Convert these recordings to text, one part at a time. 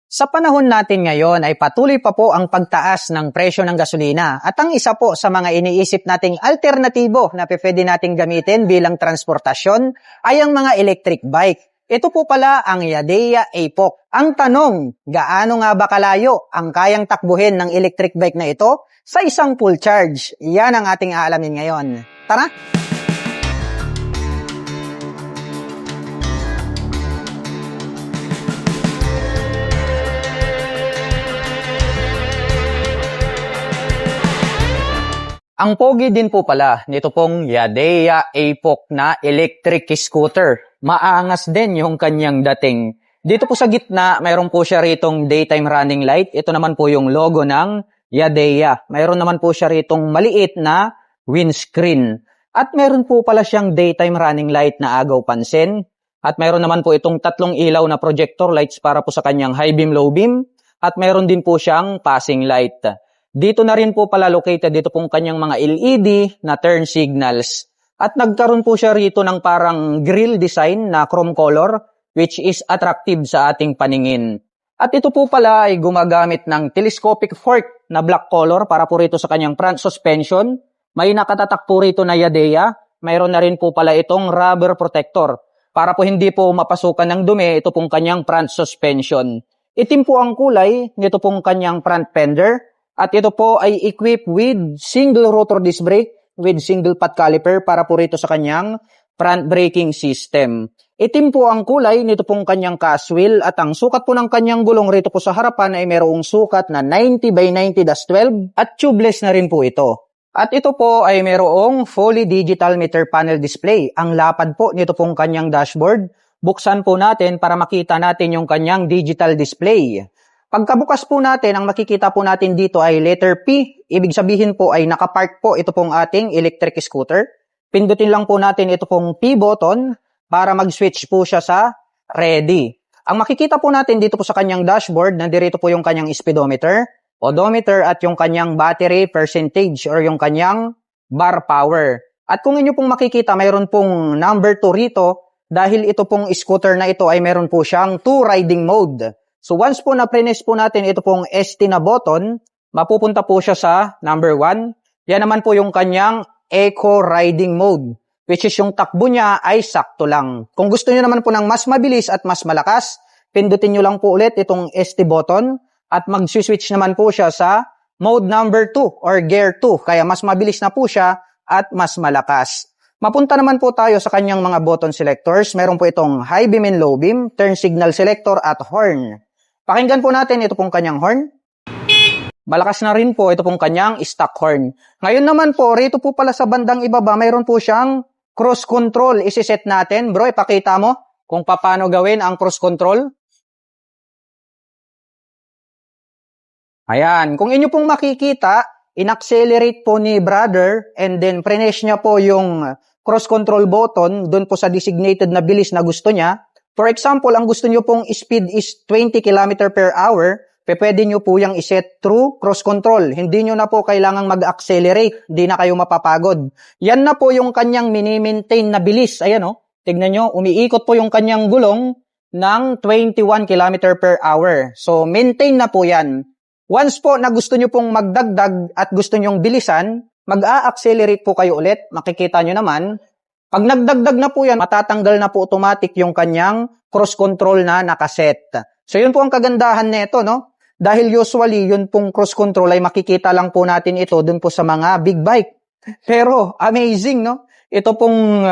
Sa panahon natin ngayon ay patuloy pa po ang pagtaas ng presyo ng gasolina at ang isa po sa mga iniisip nating alternatibo na pwede nating gamitin bilang transportasyon ay ang mga electric bike. Ito po pala ang Yadea APOC. Ang tanong, gaano nga ba kalayo ang kayang takbuhin ng electric bike na ito sa isang full charge? Yan ang ating aalamin ngayon. Tara! Ang pogi din po pala nito pong Yadea APOC na electric scooter. Maangas din yung kanyang dating. Dito po sa gitna, mayroon po siya ritong daytime running light. Ito naman po yung logo ng Yadea. Mayroon naman po siya ritong maliit na windscreen. At mayroon po pala siyang daytime running light na agaw pansin. At mayroon naman po itong tatlong ilaw na projector lights para po sa kanyang high beam, low beam. At mayroon din po siyang passing light. Dito na rin po pala located dito pong kanyang mga LED na turn signals. At nagkaroon po siya rito ng parang grill design na chrome color which is attractive sa ating paningin. At ito po pala ay gumagamit ng telescopic fork na black color para po rito sa kanyang front suspension. May nakatatak po rito na Yadea. Mayroon na rin po pala itong rubber protector para po hindi po mapasukan ng dumi ito pong kanyang front suspension. Itim po ang kulay nito pong kanyang front fender. At ito po ay equipped with single rotor disc brake with single pot caliper para po rito sa kanyang front braking system. Itim po ang kulay nito pong kanyang cast wheel at ang sukat po ng kanyang gulong rito po sa harapan ay mayroong sukat na 90 by 90-12 at tubeless na rin po ito. At ito po ay mayroong fully digital meter panel display. Ang lapad po nito pong kanyang dashboard. Buksan po natin para makita natin yung kanyang digital display. Pagkabukas po natin, ang makikita po natin dito ay letter P. Ibig sabihin po ay nakapark po ito pong ating electric scooter. Pindutin lang po natin ito pong P button para mag-switch po siya sa ready. Ang makikita po natin dito po sa kanyang dashboard, nandirito po yung kanyang speedometer, odometer at yung kanyang battery percentage or yung kanyang bar power. At kung inyo pong makikita, mayroon pong number 2 rito dahil ito pong scooter na ito ay mayroon po siyang 2 riding mode. So once po na-press po natin ito pong ST na button, mapupunta po siya sa number 1. Yan naman po yung kanyang Eco Riding Mode, which is yung takbo niya ay sakto lang. Kung gusto niyo naman po ng mas mabilis at mas malakas, pindutin niyo lang po ulit itong ST button at mag-switch naman po siya sa mode number 2 or gear 2. Kaya mas mabilis na po siya at mas malakas. Mapunta naman po tayo sa kanyang mga button selectors. Meron po itong high beam and low beam, turn signal selector at horn. Pakinggan po natin ito pong kanyang horn. Malakas na rin po ito pong kanyang stock horn. Ngayon naman po, rito po pala sa bandang ibaba, mayroon po siyang cruise control. Isiset natin. Bro, ipakita mo kung paano gawin ang cruise control. Ayan. Kung inyo pong makikita, in-accelerate po ni brother and then press niya po yung cruise control button doon po sa designated na bilis na gusto niya. For example, ang gusto nyo pong speed is 20 km per hour, pwede nyo po yung iset through cross control. Hindi nyo na po kailangang mag-accelerate, hindi na kayo mapapagod. Yan na po yung kanyang mini-maintain na bilis. Ayan o, tignan nyo, umiikot po yung kanyang gulong ng 21 km per hour. So, maintain na po yan. Once po na gusto nyo pong magdagdag at gusto nyong bilisan, mag-a-accelerate po kayo ulit. Makikita nyo naman, pag nagdagdag na po yan, matatanggal na po automatic yung kanyang cross control na nakaset. So yun po ang kagandahan nito, no? Dahil usually yun pong cross control ay makikita lang po natin ito dun po sa mga big bike. Pero amazing, no? Ito pong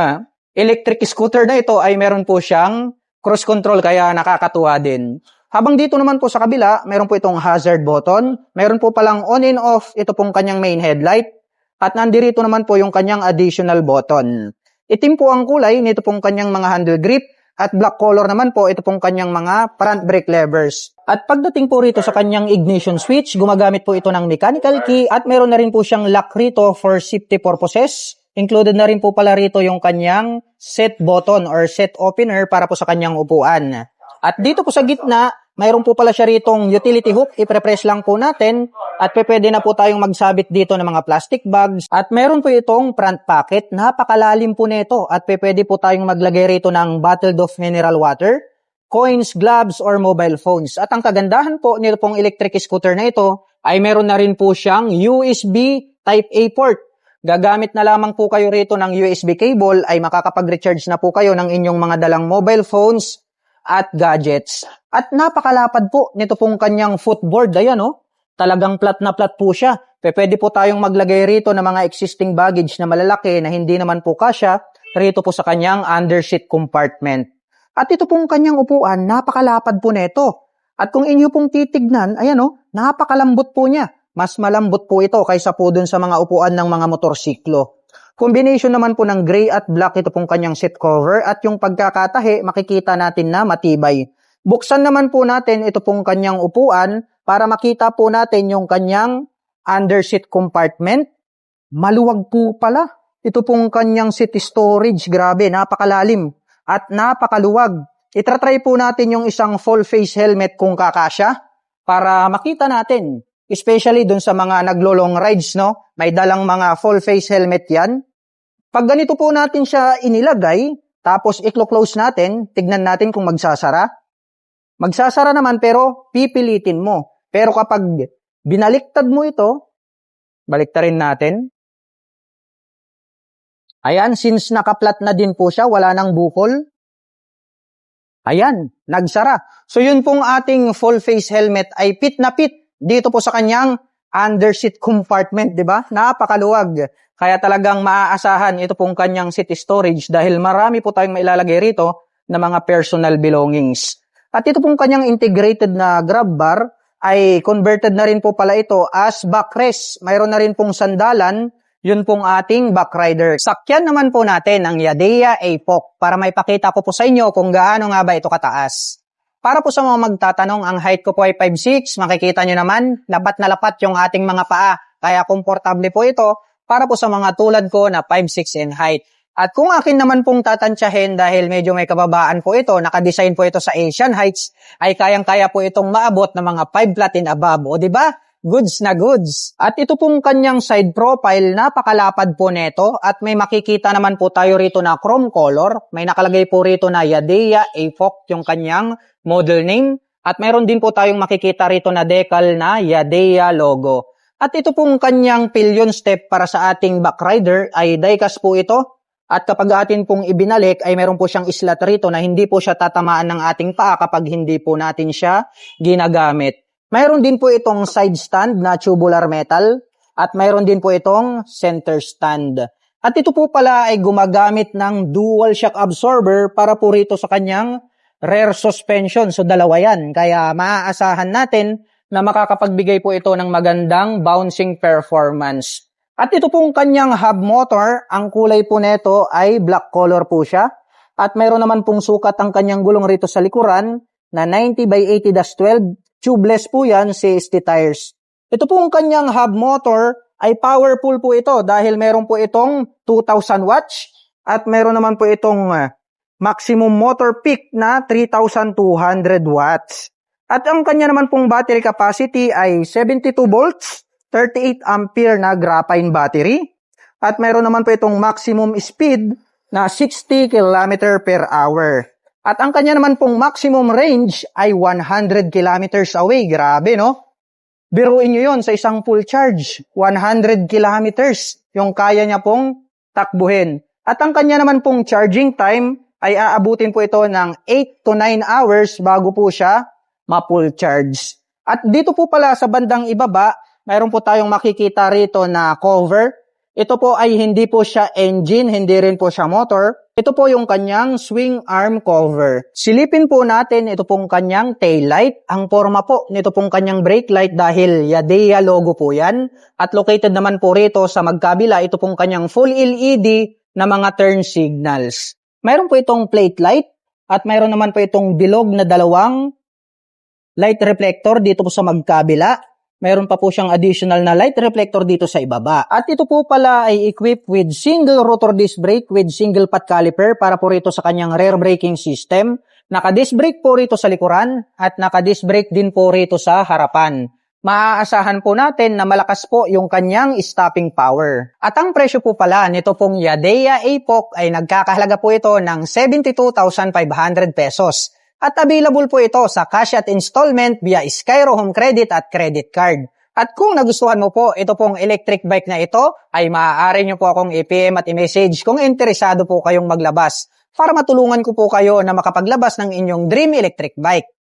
electric scooter na ito ay meron po siyang cross control kaya nakakatuwa din. Habang dito naman po sa kabila, meron po itong hazard button. Meron po palang on and off ito pong kanyang main headlight. At nandirito naman po yung kanyang additional button. Itim po ang kulay nito pong kanyang mga handle grip at black color naman po ito pong kanyang mga front brake levers. At pagdating po rito sa kanyang ignition switch, gumagamit po ito ng mechanical key at meron na rin po siyang lock rito for safety purposes. Included na rin po pala rito yung kanyang set button or set opener para po sa kanyang upuan. At dito po sa gitna, mayroon po pala siya ritong utility hook, iprepress lang po natin at pwede na po tayong magsabit dito ng mga plastic bags. At meron po itong front pocket, napakalalim po nito at pwede po tayong maglagay rito ng bottled off mineral water coins, gloves, or mobile phones. At ang kagandahan po nito pong electric scooter na ito ay meron na rin po siyang USB Type-A port. Gagamit na lamang po kayo rito ng USB cable ay makakapag-recharge na po kayo ng inyong mga dalang mobile phones at gadgets. At napakalapad po nito pong kanyang footboard. Ayan talagang flat na flat po siya. Pwede po tayong maglagay rito ng mga existing baggage na malalaki na hindi naman po kasya rito po sa kanyang underseat compartment. At ito pong kanyang upuan, napakalapad po nito. At kung inyo pong titignan, ayan napakalambot po niya. Mas malambot po ito kaysa po dun sa mga upuan ng mga motorsiklo. Combination naman po ng gray at black ito pong kanyang seat cover at yung pagkakatahi, makikita natin na matibay. Buksan naman po natin ito pong kanyang upuan para makita po natin yung kanyang underseat compartment. Maluwag po pala. Ito pong kanyang seat storage, grabe, napakalalim at napakaluwag. Itratry po natin yung isang full face helmet kung kakasya para makita natin. Especially dun sa mga naglo-long rides, may dalang mga full face helmet yan. Pag ganito po natin siya inilagay, tapos i-close natin, tignan natin kung magsasara. Magsasara naman pero pipilitin mo. Pero kapag binaliktad mo ito, baliktarin natin. Ayan, since nakaplat na din po siya, wala nang bukol. Ayan, nagsara. So yun pong ating full face helmet ay fit na fit dito po sa kanyang underseat compartment, di ba? Napakaluwag. Kaya talagang maaasahan ito pong kanyang seat storage dahil marami po tayong mailalagay rito na mga personal belongings. At ito pong kanyang integrated na grab bar ay converted na rin po pala ito as backrest. Mayroon na rin pong sandalan, yun pong ating backrider. Sakyan naman po natin ang Yadea APOC para may pakita ko po sa inyo kung gaano nga ba ito kataas. Para po sa mga magtatanong, ang height ko po ay 5'6". Makikita nyo naman, lapat na lapat yung ating mga paa. Kaya komportable po ito para po sa mga tulad ko na 5'6" in height. At kung akin naman pong tatansyahin dahil medyo may kababaan po ito, nakadesign po ito sa Asian Heights, ay kayang-kaya po itong maabot ng mga 5 flat and above. O diba? Goods na goods. At ito pong kanyang side profile, napakalapad po neto at may makikita naman po tayo rito na chrome color. May nakalagay po rito na Yadea APOC yung kanyang model name. At mayroon din po tayong makikita rito na decal na Yadea logo. At ito pong kanyang pillion step para sa ating backrider ay diecast po ito. At kapag atin pong ibinalik ay meron po siyang slot rito na hindi po siya tatamaan ng ating paa kapag hindi po natin siya ginagamit. Mayroon din po itong side stand na tubular metal at mayroon din po itong center stand. At ito po pala ay gumagamit ng dual shock absorber para po rito sa kanyang rear suspension. So dalawa yan. Kaya maaasahan natin na makakapagbigay po ito ng magandang bouncing performance. At ito pong kanyang hub motor, ang kulay po nito ay black color po siya. At mayroon naman pong sukat ang kanyang gulong rito sa likuran na 90/80-12. Tubeless po yan, CST tires. Ito pong kanyang hub motor ay powerful po ito dahil meron po itong 2,000 watts at meron naman po itong maximum motor peak na 3,200 watts. At ang kanya naman pong battery capacity ay 72 volts, 38 ampere na graphene battery. At meron naman po itong maximum speed na 60 km per hour. At ang kanya naman pong maximum range ay 100 kilometers away. Grabe, no? Biruin nyo yun sa isang full charge. 100 kilometers yung kaya niya pong takbuhin. At ang kanya naman pong charging time ay aabutin po ito ng 8 to 9 hours bago po siya ma-full charge. At dito po pala sa bandang ibaba, mayroon po tayong makikita rito na cover. Ito po ay hindi po siya engine, hindi rin po siya motor. Ito po yung kanyang swing arm cover. Silipin po natin ito pong kanyang tail light. Ang forma po nito pong kanyang brake light dahil Yadea logo po yan. At located naman po rito sa magkabila, ito pong kanyang full LED na mga turn signals. Mayroon po itong plate light at mayroon naman po itong bilog na dalawang light reflector dito po sa magkabila. Mayroon pa po siyang additional na light reflector dito sa ibaba. At ito po pala ay equipped with single rotor disc brake with single pot caliper para po rito sa kanyang rear braking system. Naka-disc brake po rito sa likuran at naka-disc brake din po rito sa harapan. Maaasahan po natin na malakas po yung kanyang stopping power. At ang presyo po pala nito pong Yadea APOC ay nagkakahalaga po ito ng 72,500 pesos. At available po ito sa cash at installment via Skyro Home Credit at credit card. At kung nagustuhan mo po ito pong electric bike na ito, ay maaari nyo po akong i-PM at i-message kung interesado po kayong maglabas para matulungan ko po kayo na makapaglabas ng inyong dream electric bike.